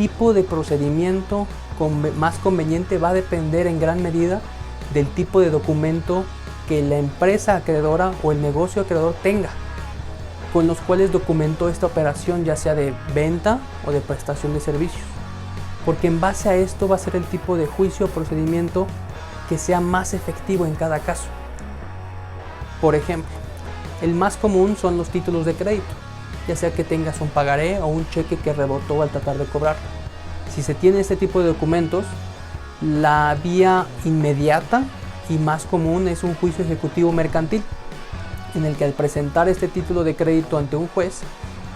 tipo de procedimiento más conveniente va a depender en gran medida del tipo de documento que la empresa acreedora o el negocio acreedor tenga, con los cuales documentó esta operación, ya sea de venta o de prestación de servicios, porque en base a esto va a ser el tipo de juicio o procedimiento que sea más efectivo en cada caso. Por ejemplo, el más común son los títulos de crédito, ya sea que tengas un pagaré o un cheque que rebotó al tratar de cobrar. Si se tiene este tipo de documentos, la vía inmediata y más común es un juicio ejecutivo mercantil, en el que al presentar este título de crédito ante un juez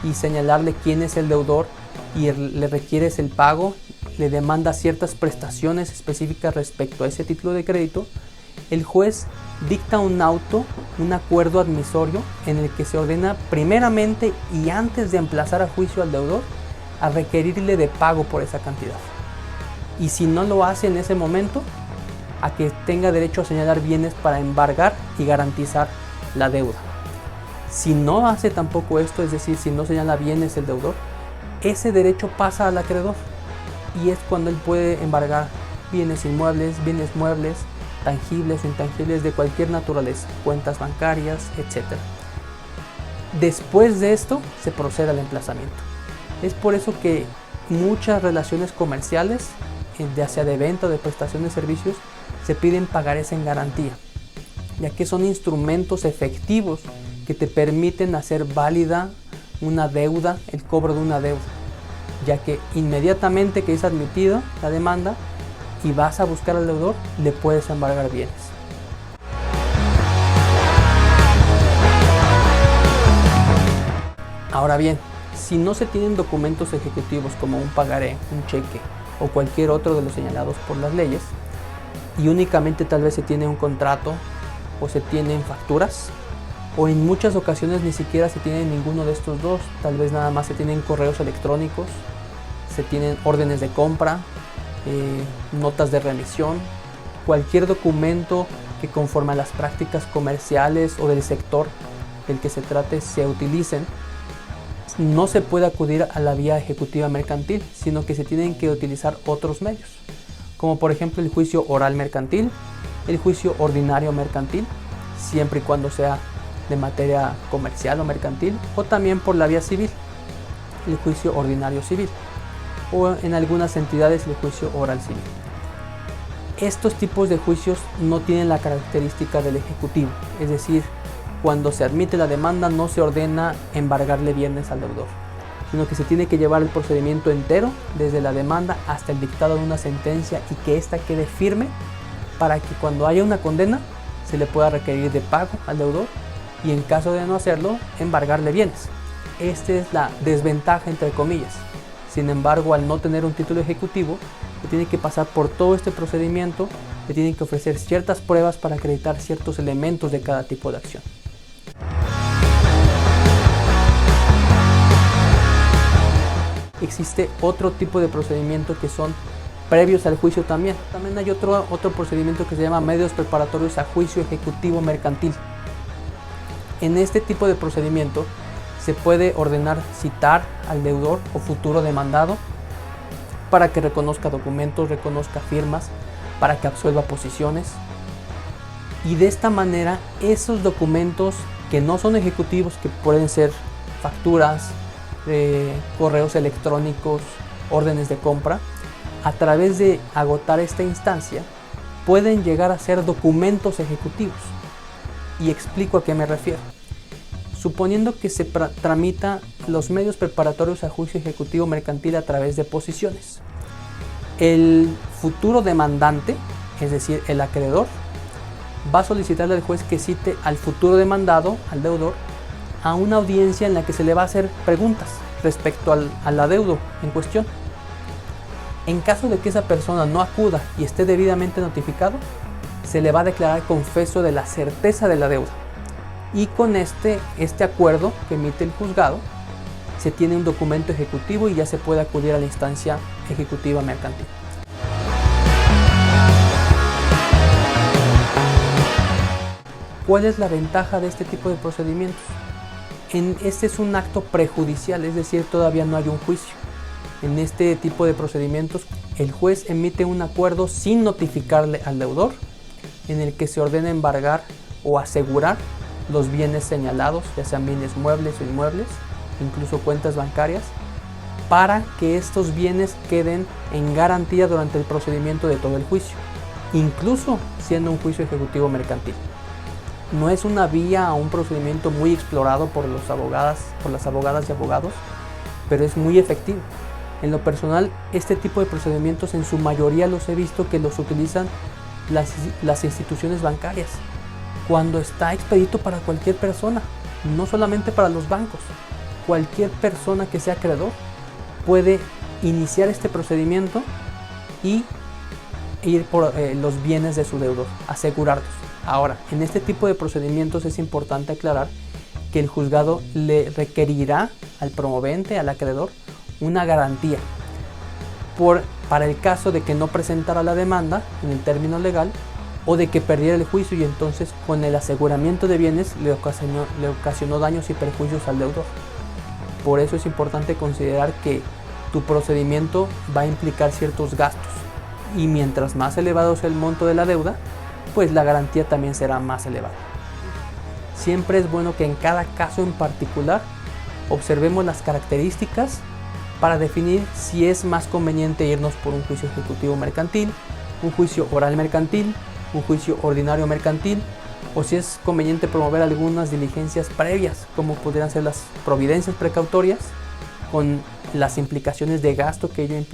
y señalarle quién es el deudor y le requieres el pago, le demanda ciertas prestaciones específicas respecto a ese título de crédito, el juez dicta un auto, un acuerdo admisorio, en el que se ordena primeramente y antes de emplazar a juicio al deudor a requerirle de pago por esa cantidad. Y si no lo hace en ese momento, a que tenga derecho a señalar bienes para embargar y garantizar la deuda. Si no hace tampoco esto, es decir, si no señala bienes el deudor, ese derecho pasa al acreedor y es cuando él puede embargar bienes inmuebles, bienes muebles, tangibles o intangibles de cualquier naturaleza, cuentas bancarias, etc. Después de esto se procede al emplazamiento. Es por eso que muchas relaciones comerciales, ya sea de venta o de prestación de servicios, se piden pagarés en garantía, ya que son instrumentos efectivos que te permiten hacer válida una deuda, el cobro de una deuda, ya que inmediatamente que es admitida la demanda y vas a buscar al deudor, le puedes embargar bienes. Ahora bien, si no se tienen documentos ejecutivos como un pagaré, un cheque o cualquier otro de los señalados por las leyes, y únicamente tal vez se tiene un contrato o se tienen facturas, o en muchas ocasiones ni siquiera se tiene ninguno de estos dos, tal vez nada más se tienen correos electrónicos, se tienen órdenes de compra, notas de remisión, cualquier documento que conforme a las prácticas comerciales o del sector del que se trate se utilicen, no se puede acudir a la vía ejecutiva mercantil, sino que se tienen que utilizar otros medios, como por ejemplo el juicio oral mercantil, el juicio ordinario mercantil, siempre y cuando sea de materia comercial o mercantil, o también por la vía civil, el juicio ordinario civil, o en algunas entidades el juicio oral civil. Estos tipos de juicios no tienen la característica del ejecutivo, es decir, cuando se admite la demanda no se ordena embargarle bienes al deudor, sino que se tiene que llevar el procedimiento entero, desde la demanda hasta el dictado de una sentencia, y que ésta quede firme para que cuando haya una condena se le pueda requerir de pago al deudor y, en caso de no hacerlo, embargarle bienes. Esta es la desventaja, entre comillas. Sin embargo, al no tener un título ejecutivo, se tiene que pasar por todo este procedimiento, se tienen que ofrecer ciertas pruebas para acreditar ciertos elementos de cada tipo de acción. Existe otro tipo de procedimiento que son previos al juicio también. También hay otro procedimiento que se llama medios preparatorios a juicio ejecutivo mercantil. En este tipo de procedimiento se puede ordenar citar al deudor o futuro demandado para que reconozca documentos, reconozca firmas, para que absuelva posiciones. Y de esta manera esos documentos que no son ejecutivos, que pueden ser facturas, correos electrónicos, órdenes de compra, a través de agotar esta instancia pueden llegar a ser documentos ejecutivos. Y explico a qué me refiero. Suponiendo que se tramita los medios preparatorios a juicio ejecutivo mercantil a través de posiciones, el futuro demandante, es decir, el acreedor, va a solicitarle al juez que cite al futuro demandado, al deudor, a una audiencia en la que se le va a hacer preguntas respecto al adeudo en cuestión. En caso de que esa persona no acuda y esté debidamente notificado, se le va a declarar confeso de la certeza de la deuda. Y con este acuerdo que emite el juzgado, se tiene un documento ejecutivo y ya se puede acudir a la instancia ejecutiva mercantil. ¿Cuál es la ventaja de este tipo de procedimientos? Este es un acto prejudicial, es decir, todavía no hay un juicio. En este tipo de procedimientos, el juez emite un acuerdo sin notificarle al deudor, en el que se ordena embargar o asegurar los bienes señalados, ya sean bienes muebles o inmuebles, incluso cuentas bancarias, para que estos bienes queden en garantía durante el procedimiento de todo el juicio, incluso siendo un juicio ejecutivo mercantil. No es una vía a un procedimiento muy explorado por las abogadas y abogados, pero es muy efectivo. En lo personal, este tipo de procedimientos en su mayoría los he visto que los utilizan las instituciones bancarias, cuando está expedito para cualquier persona, no solamente para los bancos. Cualquier persona que sea acreedor puede iniciar este procedimiento y ir por los bienes de su deudor, asegurarlos. Ahora, en este tipo de procedimientos es importante aclarar que el juzgado le requerirá al promovente, al acreedor, una garantía para el caso de que no presentara la demanda en el término legal o de que perdiera el juicio y entonces con el aseguramiento de bienes le ocasionó daños y perjuicios al deudor. Por eso es importante considerar que tu procedimiento va a implicar ciertos gastos y mientras más elevado sea el monto de la deuda, pues la garantía también será más elevada. Siempre es bueno que en cada caso en particular observemos las características para definir si es más conveniente irnos por un juicio ejecutivo mercantil, un juicio oral mercantil, un juicio ordinario mercantil, o si es conveniente promover algunas diligencias previas, como podrían ser las providencias precautorias, con las implicaciones de gasto que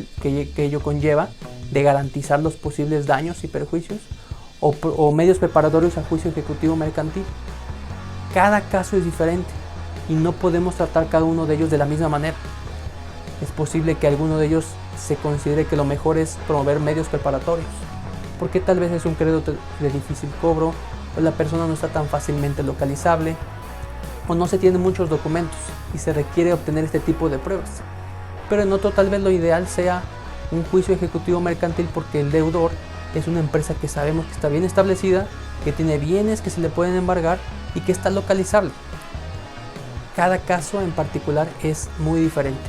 ello conlleva, de garantizar los posibles daños y perjuicios, o medios preparatorios al juicio ejecutivo mercantil. Cada caso es diferente y no podemos tratar cada uno de ellos de la misma manera. Es posible que alguno de ellos se considere que lo mejor es promover medios preparatorios, porque tal vez es un crédito de difícil cobro, o la persona no está tan fácilmente localizable, o no se tienen muchos documentos y se requiere obtener este tipo de pruebas. Pero en otro tal vez lo ideal sea un juicio ejecutivo mercantil, porque el deudor es una empresa que sabemos que está bien establecida, que tiene bienes que se le pueden embargar y que está localizable. Cada caso en particular es muy diferente.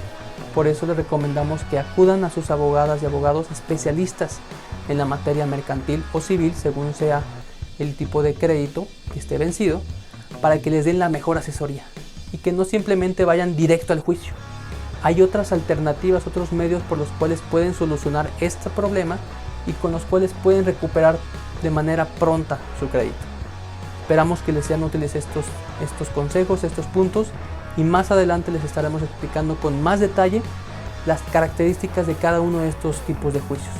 Por eso les recomendamos que acudan a sus abogadas y abogados especialistas en la materia mercantil o civil, según sea el tipo de crédito que esté vencido, para que les den la mejor asesoría y que no simplemente vayan directo al juicio. Hay otras alternativas, otros medios por los cuales pueden solucionar este problema y con los cuales pueden recuperar de manera pronta su crédito. Esperamos que les sean útiles estos consejos, estos puntos, y más adelante les estaremos explicando con más detalle las características de cada uno de estos tipos de juicios.